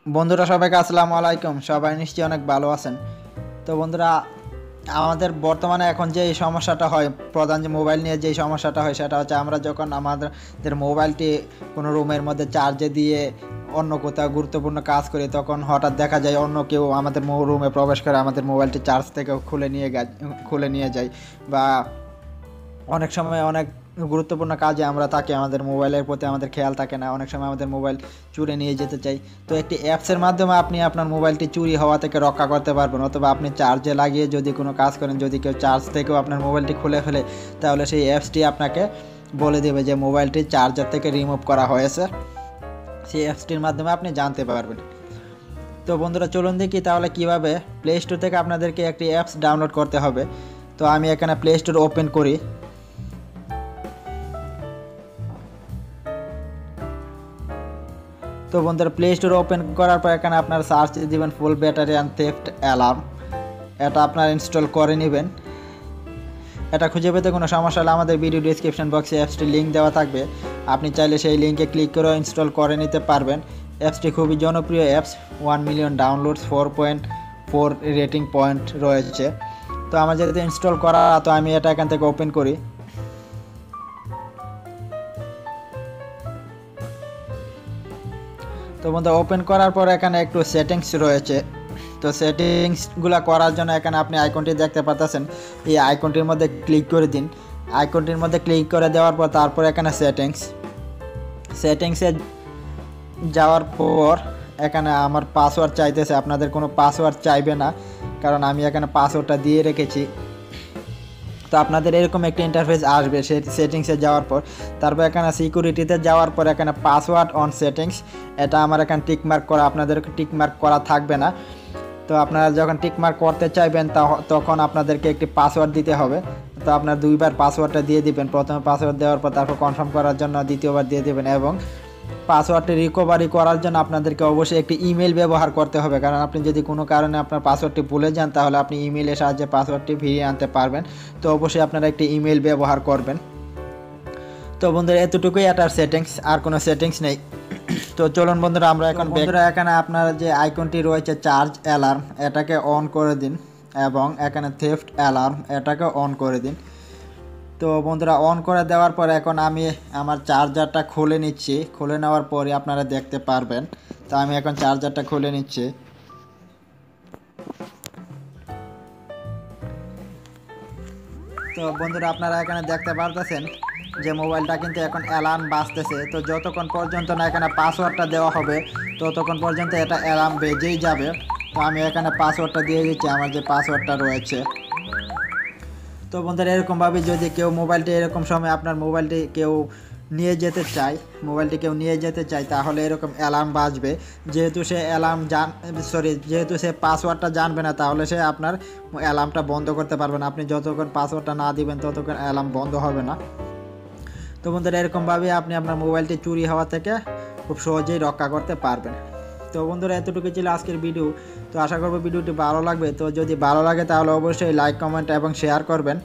বন্ধুরা সবাইকে আসসালামু আলাইকুম। সবাই নিশ্চয়ই অনেক ভালো আছেন। তো বন্ধুরা, আমাদের বর্তমানে এখন যে সমস্যাটা হয়, প্রধান যে মোবাইল নিয়ে যে সমস্যাটা হয় সেটা হচ্ছে আমরা যখন আমাদের মোবাইলটি কোনো রুমের মধ্যে চার্জে দিয়ে অন্য কোথাও গুরুত্বপূর্ণ কাজ করি, তখন হঠাৎ দেখা যায় অন্য কেউ আমাদের রুমে প্রবেশ করে আমাদের মোবাইলটি চার্জ থেকে খুলে নিয়ে যায়। বা অনেক সময় অনেক গুরুত্বপূর্ণ কাজে আমরা থাকি, আমাদের মোবাইলের প্রতি আমাদের খেয়াল থাকে না, অনেক সময় আমাদের মোবাইল চুরি নিয়ে যেতে চাই। তো একটি অ্যাপসের মাধ্যমে আপনি আপনার মোবাইলটি চুরি হওয়া থেকে রক্ষা করতে পারবেন, অথবা আপনি চার্জে লাগিয়ে যদি কোনো কাজ করেন, যদি কেউ চার্জ থেকেও আপনার মোবাইলটি খুলে ফেলে, তাহলে সেই অ্যাপসটি আপনাকে বলে দেবে যে মোবাইলটি চার্জার থেকে রিমুভ করা হয়েছে। সেই অ্যাপসটির মাধ্যমে আপনি জানতে পারবেন। তো বন্ধুরা, চলুন দেখি তাহলে কিভাবে প্লে স্টোর থেকে আপনাদেরকে একটি অ্যাপস ডাউনলোড করতে হবে। তো আমি এখানে প্লে স্টোর ওপেন করি। তো বন্ধুরা, প্লে স্টোর ওপেন করার পর এখানে আপনার সার্চ দিবেন ফুল ব্যাটারি অ্যান্ড থেফট অ্যালার্ম। এটা আপনার ইনস্টল করে নেবেন। এটা খুঁজে পেতে কোনো সমস্যা হলে আমাদের ভিডিও ডিসক্রিপশন বক্সে অ্যাপসটির লিঙ্ক দেওয়া থাকবে, আপনি চাইলে সেই লিঙ্কে ক্লিক করে ইনস্টল করে নিতে পারবেন। অ্যাপসটি খুবই জনপ্রিয় apps, 1 million downloads, 4.4 rating point রয়েছে। তো আমার যেহেতু ইনস্টল করা, তো আমি এটা এখান থেকে ওপেন করি। তো বন্ধুরা, ওপেন করার পর এখানে একটু সেটিংস রয়েছে। তো সেটিংসগুলো করার জন্য এখানে আপনি আইকনটি দেখতে পাচ্ছেন, এই আইকনটির মধ্যে ক্লিক করে দিন। আইকনটির মধ্যে ক্লিক করে দেওয়ার পর তারপর এখানে সেটিংসে যাওয়ার পর এখানে আমার পাসওয়ার্ড চাইতেছে। আপনাদের কোনো পাসওয়ার্ড চাইবে না, কারণ আমি এখানে পাসওয়ার্ডটা দিয়ে রেখেছি। তো আপনাদের এরকম একটা ইন্টারফেস আসবে সেই সেটিংসে যাওয়ার পর। তারপর এখানে সিকিউরিটিতে যাওয়ার পর এখানে পাসওয়ার্ড অন সেটিংস, এটা আমার এখানে টিকমার্ক করা, আপনাদের টিকমার্ক করা থাকবে না। তো আপনারা যখন টিকমার্ক করতে চাইবেন তখন আপনাদেরকে একটি পাসওয়ার্ড দিতে হবে। তো আপনার দুইবার পাসওয়ার্ডটা দিয়ে দিবেন। প্রথমে পাসওয়ার্ড দেওয়ার পর তারপর কনফার্ম করার জন্য দ্বিতীয়বার দিয়ে দেবেন, এবং পাসওয়ার্ডটি রিকভারি করার জন্য আপনাদেরকে অবশ্যই একটি ইমেল ব্যবহার করতে হবে, কারণ আপনি যদি কোনো কারণে আপনার পাসওয়ার্ডটি ভুলে যান তাহলে আপনি ইমেলের সাহায্যে পাসওয়ার্ডটি ফিরিয়ে আনতে পারবেন। তো অবশ্যই আপনারা একটি ইমেল ব্যবহার করবেন। তো বন্ধুরা, এতটুকুই এটার সেটিংস, আর কোনো সেটিংস নেই। তো চলুন বন্ধুরা, আমরা এখন বন্ধুরা এখানে আপনার যে আইকনটি রয়েছে চার্জ অ্যালার্ম, এটাকে অন করে দিন, এবং এখানে থেফট অ্যালার্ম, এটাকে অন করে দিন। তো বন্ধুরা, অন করে দেওয়ার পর এখন আমি আমার চার্জারটা খুলে নিচ্ছি। খুলে নেওয়ার পরে আপনারা দেখতে পারবেন। তো আমি এখন চার্জারটা খুলে নিচ্ছি। তো বন্ধুরা, আপনারা এখানে দেখতে পারতেছেন যে মোবাইলটা কিন্তু এখন অ্যালার্ম বাজতেছে। তো যতক্ষণ পর্যন্ত না এখানে পাসওয়ার্ডটা দেওয়া হবে ততক্ষণ পর্যন্ত এটা অ্যালার্ম বেজেই যাবে। তো আমি এখানে পাসওয়ার্ডটা দিয়ে দিচ্ছি, আমার যে পাসওয়ার্ডটা রয়েছে। তো বন্ধুরা, এরকমভাবে যদি কেউ মোবাইলটি এরকম সময় আপনার মোবাইলটি কেউ নিয়ে যেতে চায় তাহলে এরকম অ্যালার্ম বাজবে। যেহেতু সে পাসওয়ার্ডটা জানবে না, তাহলে সে আপনার অ্যালার্মটা বন্ধ করতে পারবে না। আপনি যতক্ষণ পাসওয়ার্ডটা না দিবেন ততক্ষণ অ্যালার্ম বন্ধ হবে না। তো বন্ধুরা, এরকমভাবে আপনি আপনার মোবাইলটি চুরি হওয়া থেকে খুব সহজেই রক্ষা করতে পারবেন। তো বন্ধুরা, এতটুকু ছিল আজকের ভিডিও। তো আশা করব ভিডিওটি ভালো লাগবে। তো যদি ভালো লাগে তাহলে অবশ্যই লাইক, কমেন্ট এবং শেয়ার করবেন।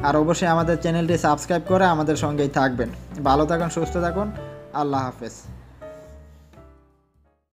আর অবশ্যই আমাদের চ্যানেলটি সাবস্ক্রাইব করে আমাদের সঙ্গেই থাকবেন। ভালো থাকুন, সুস্থ থাকুন। আল্লাহ হাফেজ।